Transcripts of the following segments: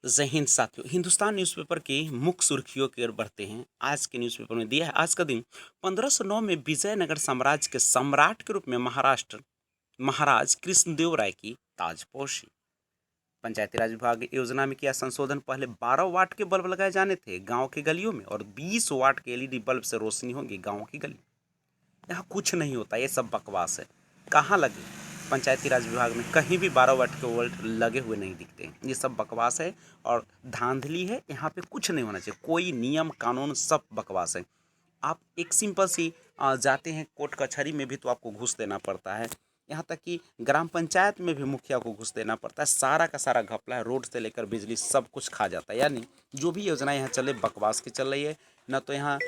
जय हिंद साथियों। हिंदुस्तान न्यूज़पेपर की मुख्य सुर्खियों की ओर बढ़ते हैं। आज के न्यूज़पेपर में दिया है आज का दिन 1509 में विजयनगर साम्राज्य के सम्राट के रूप में महाराष्ट्र महाराज कृष्णदेव राय की ताजपोशी। पंचायती राज विभाग योजना में किया संशोधन। पहले 12 वाट के बल्ब लगाए जाने थे गांव के गलियों में और 20 वाट के एलईडी बल्ब से रोशनी होगी गांव की गली। यहाँ कुछ नहीं होता, ये सब बकवास है। कहाँ लगे? पंचायती राज विभाग में कहीं भी 12 वाट के वोल्ट लगे हुए नहीं दिखते हैं। ये सब बकवास है और धांधली है। यहाँ पे कुछ नहीं होना चाहिए, कोई नियम कानून सब बकवास है। आप एक सिंपल सी जाते हैं कोर्ट कचहरी में भी तो आपको घूस देना पड़ता है। यहाँ तक कि ग्राम पंचायत में भी मुखिया को घूस देना पड़ता है। सारा का सारा घपला है, रोड से लेकर बिजली सब कुछ खा जाता है। यानी जो भी योजना यहाँ चले बकवास की चल रही है। न तो यहाँ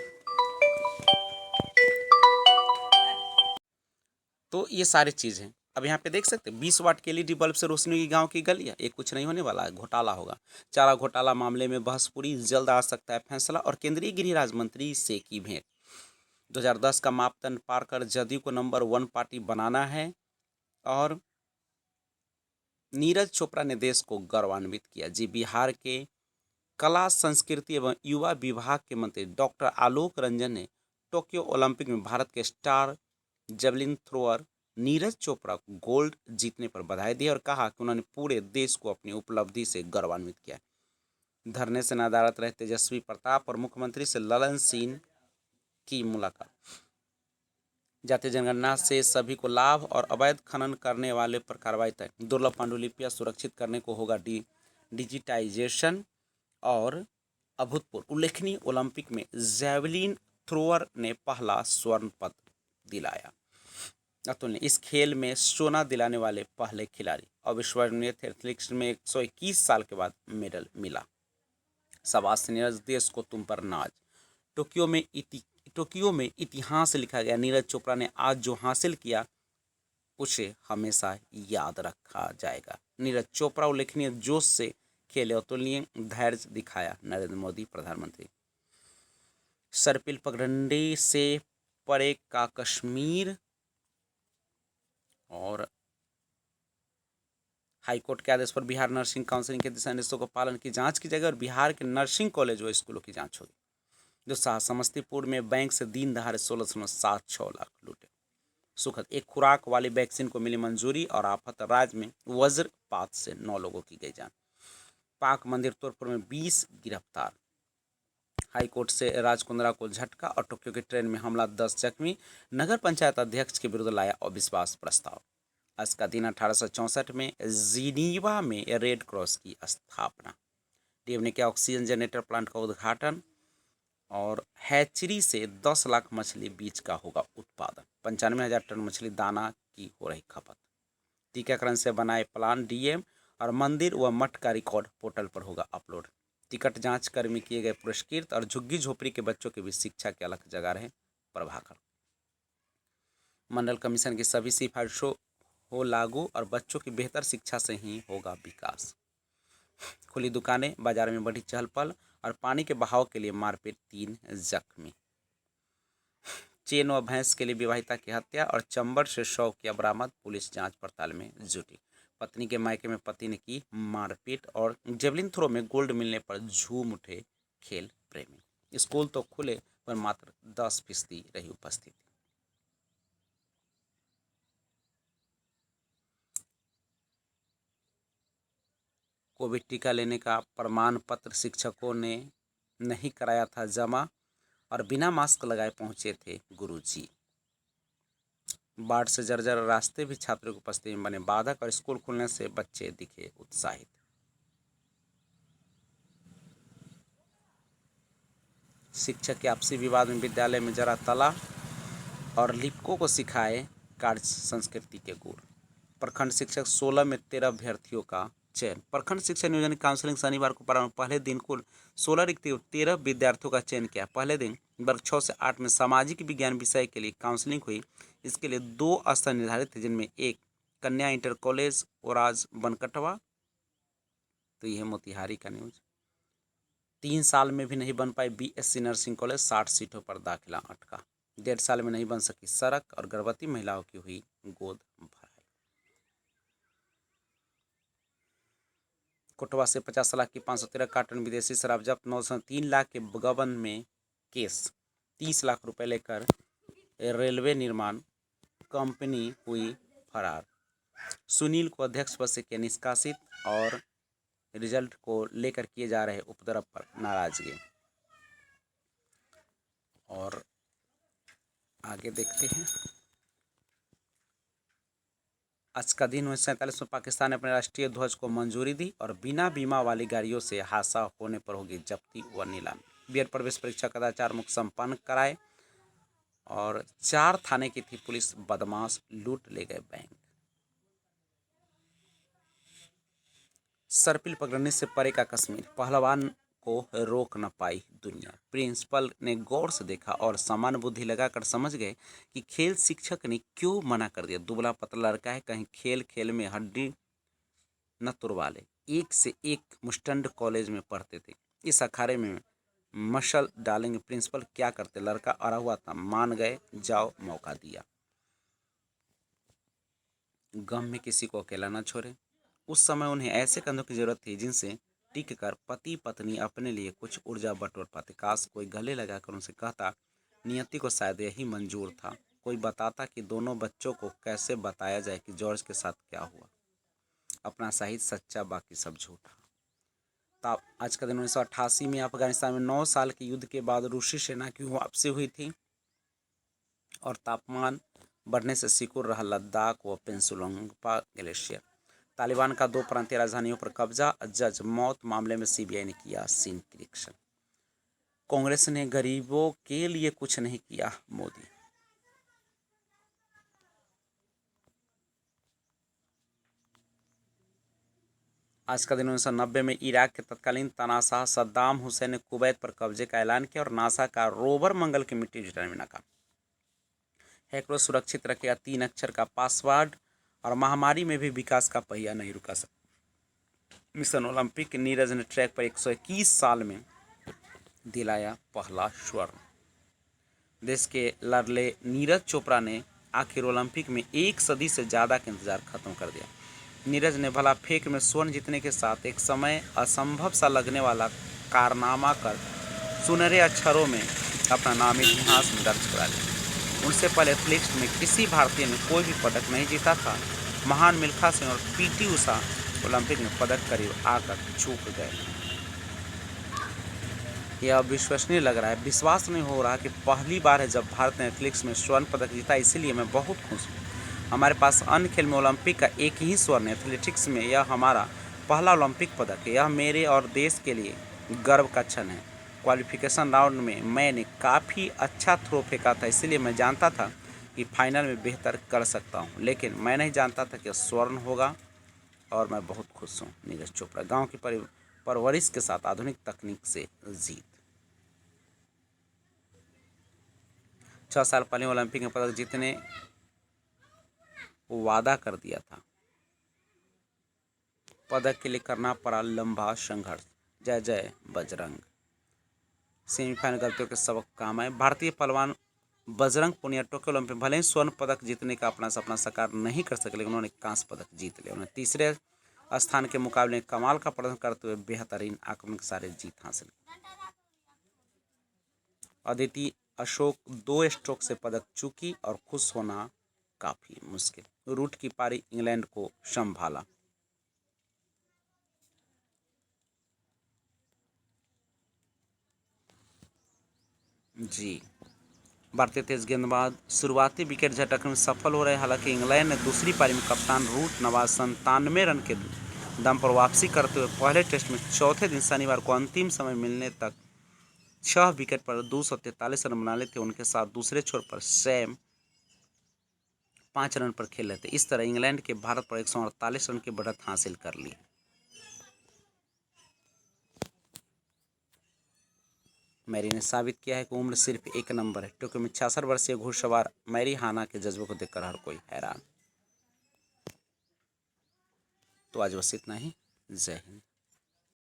तो ये सारी चीज़ हैं। अब यहाँ पे देख सकते हैं 20 वाट के एलईडी बल्ब से रोशनी की गांव की गलियाँ। ये कुछ नहीं होने वाला है, घोटाला होगा। चारा घोटाला मामले में बहस पूरी, जल्द आ सकता है फैसला। और केंद्रीय गृह राज्य मंत्री से की भेंट। 2010 का मापदंड पार कर जदयू को नंबर 1 पार्टी बनाना है। और नीरज चोपड़ा ने देश को गौरवान्वित किया। जी, बिहार के कला संस्कृति एवं युवा विभाग के मंत्री डॉक्टर आलोक रंजन ने टोक्यो ओलंपिक में भारत के star javelin thrower Neeraj Chopra को गोल्ड जीतने पर बधाई दी और कहा कि उन्होंने पूरे देश को अपनी उपलब्धि से गौरवान्वित किया। धरने से नदारद रहे तेजस्वी प्रताप और मुख्यमंत्री से ललन सिंह की मुलाकात। जातीय जनगणना से सभी को लाभ और अवैध खनन करने वाले पर कार्रवाई तय। दुर्लभ पांडुलिपियां सुरक्षित करने को होगा डिजिटाइजेशन। और अभूतपूर्व उल्लेखनीय ओलंपिक में जैवलिन थ्रोअर ने पहला स्वर्ण पदक दिलाया। अतुल ने इस खेल में सोना दिलाने वाले पहले खिलाड़ी। अविस्मरणीय एथलेटिक्स में 121 साल के बाद मेडल मिला। शाबाश नीरज, देश को तुम पर नाज। टोक्यो में इतिहास लिखा गया। नीरज चोपड़ा ने आज जो हासिल किया उसे हमेशा याद रखा जाएगा। नीरज चोपड़ा उल्लेखनीय जोश से खेले, अतुलनीय धैर्य दिखाया। नरेंद्र मोदी प्रधानमंत्री। सर्पिल पगडंडी से परे का कश्मीर और हाईकोर्ट के आदेश पर बिहार नर्सिंग काउंसिल के दिशा निर्देशों को पालन की जांच की जाएगी और बिहार के नर्सिंग कॉलेज व स्कूलों की जांच होगी। जो समस्तीपुर में बैंक से दिन दहाड़े 16.76 लाख लूटे। सुखद, एक खुराक वाली वैक्सीन को मिली मंजूरी और आफत राज्य में वज्रपात से 9 लोगों की गई जान। पाक मंदिर तोड़फोड़ में 20 गिरफ्तार। हाईकोर्ट से राज कुंद्रा को झटका और टोक्यो की ट्रेन में हमला, 10 जख्मी। नगर पंचायत अध्यक्ष के विरुद्ध लाया अविश्वास प्रस्ताव। आज का दिन 1864 में जिनीवा में रेड क्रॉस की स्थापना। डीएम ने किया ऑक्सीजन जनरेटर प्लांट का उद्घाटन। और हैचरी से 10 लाख मछली बीज का होगा उत्पादन। 95,000 टन मछली दाना की हो रही खपत। टीकाकरण से बनाए प्लान डीएम और मंदिर व मठ का रिकॉर्ड पोर्टल पर होगा अपलोड। टिकट जांच कर्मी किए गए पुरस्कृत और झुग्गी झोपड़ी के बच्चों के बीच शिक्षा के अलग जगह रहे प्रभाकर। मंडल कमीशन की सभी सिफारिशों हो लागू और बच्चों की बेहतर शिक्षा से ही होगा विकास। खुली दुकानें, बाजार में बढ़ी चहल पहल और पानी के बहाव के लिए मारपीट, 3 जख्मी। चेन व भैंस के लिए विवाहिता की हत्या और चंबल से शव किया बरामद, पुलिस जांच पड़ताल में जुटी। पत्नी के मायके में पति ने की मारपीट और जेवलिन थ्रो में गोल्ड मिलने पर झूम उठे खेल प्रेमी। स्कूल तो खुले पर मात्र 10% रही उपस्थिति। कोविड टीका लेने का प्रमाण पत्र शिक्षकों ने नहीं कराया था जमा और बिना मास्क लगाए पहुंचे थे गुरुजी। बाढ़ से जर्जर रास्ते भी छात्रों की उपस्थिति में बने बाधक और स्कूल खुलने से बच्चे दिखे उत्साहित। शिक्षक के आपसी विवाद में विद्यालय में जरा तला और लिपको को सिखाए कार्य संस्कृति के गुर। प्रखंड शिक्षक 16 में 13 अभ्यर्थियों का चयन। प्रखंड शिक्षा नियोजन काउंसलिंग शनिवार को प्रारंभ। पहले दिन कुल 16 रिक्तियों 13 विद्यार्थियों का चयन किया। पहले दिन वर्ग 6 से 8 में सामाजिक विज्ञान विषय के लिए काउंसलिंग हुई। इसके लिए 2 स्थान निर्धारित थे, जिनमें एक कन्या इंटर कॉलेज ओराज बनकटवा, तो यह मोतिहारी का न्यूज। 3 साल में भी नहीं बन पाई बीएससी नर्सिंग कॉलेज, 60 सीटों पर दाखिला अटका। 1.5 साल में नहीं बन सकी सड़क और गर्भवती महिलाओं की हुई गोद भराई। कोटवा से 50 लाख की 513 कार्टन विदेशी शराब जब्त। 903 लाख के गबन में केस। 30 लाख रुपए लेकर रेलवे निर्माण कंपनी हुई फरार। सुनील को अध्यक्ष पद से किया निष्कासित और रिजल्ट को लेकर किए जा रहे उपद्रव पर नाराजगी। और आगे देखते हैं। आज का दिन 1947 में पाकिस्तान ने अपने राष्ट्रीय ध्वज को मंजूरी दी और बिना बीमा वाली गाड़ियों से हादसा होने पर होगी जब्ती व नीलामी। बीएड प्रवेश परीक्षा कदाचार मुक्त संपन्न कराए और 4 थाने की थी पुलिस, बदमाश लूट ले गए बैंक। सर्पिल पकड़ने से परे का कश्मीर, पहलवान को रोक न पाई दुनिया। प्रिंसिपल ने गौर से देखा और सामान्य बुद्धि लगाकर समझ गए कि खेल शिक्षक ने क्यों मना कर दिया। दुबला पतला लड़का है, कहीं खेल खेल में हड्डी न तुड़वा ले। एक से एक मुस्टंड कॉलेज में पढ़ते थे, इस अखाड़े में मशल डालेंगे। प्रिंसिपल क्या करते, लड़का अड़ा हुआ था, मान गए, जाओ मौका दिया। गम में किसी को अकेला न छोड़े। उस समय उन्हें ऐसे कंधों की जरूरत थी जिनसे टिक कर पति पत्नी अपने लिए कुछ ऊर्जा बटोर पाते। काश कोई गले लगाकर उनसे कहता, नियति को शायद यही मंजूर था। कोई बताता कि दोनों बच्चों को कैसे बताया जाए कि जॉर्ज के साथ क्या हुआ। अपना साहित्य सच्चा, बाकी सब झूठा। तब आज का दिन 1988 में अफगानिस्तान में 9 साल के युद्ध के बाद रूसी सेना की वापसी हुई थी और तापमान बढ़ने से सिकुड़ रहा लद्दाख व पेंसुलंगपा ग्लेशियर। तालिबान का 2 प्रांतीय राजधानियों पर कब्जा, जज मौत मामले में सीबीआई ने किया सीन निरीक्षण। कांग्रेस ने गरीबों के लिए कुछ नहीं किया, मोदी। आज का दिन 1990 में इराक के तत्कालीन तानाशाह सद्दाम हुसैन ने कुवैत पर कब्जे का ऐलान किया और नासा का रोवर मंगल की मिट्टी जुटाने में नाकाम। हैकरों सुरक्षित रखेगा 3 अक्षर का पासवर्ड और महामारी में भी विकास का पहिया नहीं रुका सकता। मिशन ओलंपिक, नीरज ने ट्रैक पर 121 साल में दिलाया पहला स्वर्ण। देश के लाडले नीरज चोपड़ा ने आखिर ओलंपिक में 1 सदी से ज़्यादा का इंतजार खत्म कर दिया। नीरज ने भला फेंक में स्वर्ण जीतने के साथ एक समय असंभव सा लगने वाला कारनामा कर सुनहरे अक्षरों में अपना नाम इतिहास में दर्ज करा लिया। उनसे पहले एथलेटिक्स में किसी भारतीय ने कोई भी पदक नहीं जीता था। महान मिल्खा सिंह और पीटी उषा ओलंपिक में पदक करीब आकर चूक गए। यह अविश्वसनीय लग रहा है, विश्वास नहीं हो रहा कि पहली बार है जब भारत ने एथलेटिक्स में स्वर्ण पदक जीता। इसीलिए मैं बहुत खुश हूँ। हमारे पास अन्य खेल में ओलंपिक का एक ही स्वर्ण है, एथलेटिक्स में यह हमारा पहला ओलंपिक पदक है। यह मेरे और देश के लिए गर्व का क्षण है। क्वालिफिकेशन राउंड में मैंने काफ़ी अच्छा थ्रो फेंका था, इसलिए मैं जानता था कि फाइनल में बेहतर कर सकता हूँ, लेकिन मैं नहीं जानता था कि स्वर्ण होगा और मैं बहुत खुश हूँ। नीरज चोपड़ा। गाँव की परवरिश के साथ आधुनिक तकनीक से जीत। 6 साल पहले ओलंपिक में पदक जीतने वादा कर दिया था। पदक के लिए करना पड़ा लंबा संघर्ष। जय जय बजरंग। सेमीफाइनल गलतियों के सबक काम आए। भारतीय पहलवान बजरंग पुनिया टोक्यो ओलंपिक भले ही स्वर्ण पदक जीतने का अपना सपना साकार नहीं कर सके, लेकिन उन्होंने कांस्य पदक जीत लिया। उन्होंने तीसरे स्थान के मुकाबले कमाल का प्रदर्शन करते हुए बेहतरीन आक्रमण के सारे जीत हासिल की। अदिति अशोक 2 स्ट्रोक से पदक चूकी और खुश होना काफी मुश्किल। रूट की पारी इंग्लैंड को संभाला। जी, भारतीय तेज गेंदबाज शुरुआती विकेट झटक में सफल हो रहे। हालांकि इंग्लैंड ने दूसरी पारी में कप्तान रूट नवाज 97 रन के दम पर वापसी करते हुए पहले टेस्ट में चौथे दिन शनिवार को अंतिम समय मिलने तक 6 विकेट पर 243 रन बना लेते। उनके साथ दूसरे छोर पर सैम 5 रन पर खेल रहे थे। इस तरह इंग्लैंड के भारत पर 148 रन की बढ़त हासिल कर ली। मैरी ने साबित किया है कि उम्र सिर्फ एक नंबर है। टोक्यो में 66 वर्षीय घुड़सवार मैरी हाना के जज्बे को देखकर हर कोई हैरान। तो आज बस इतना ही। जय हिंद।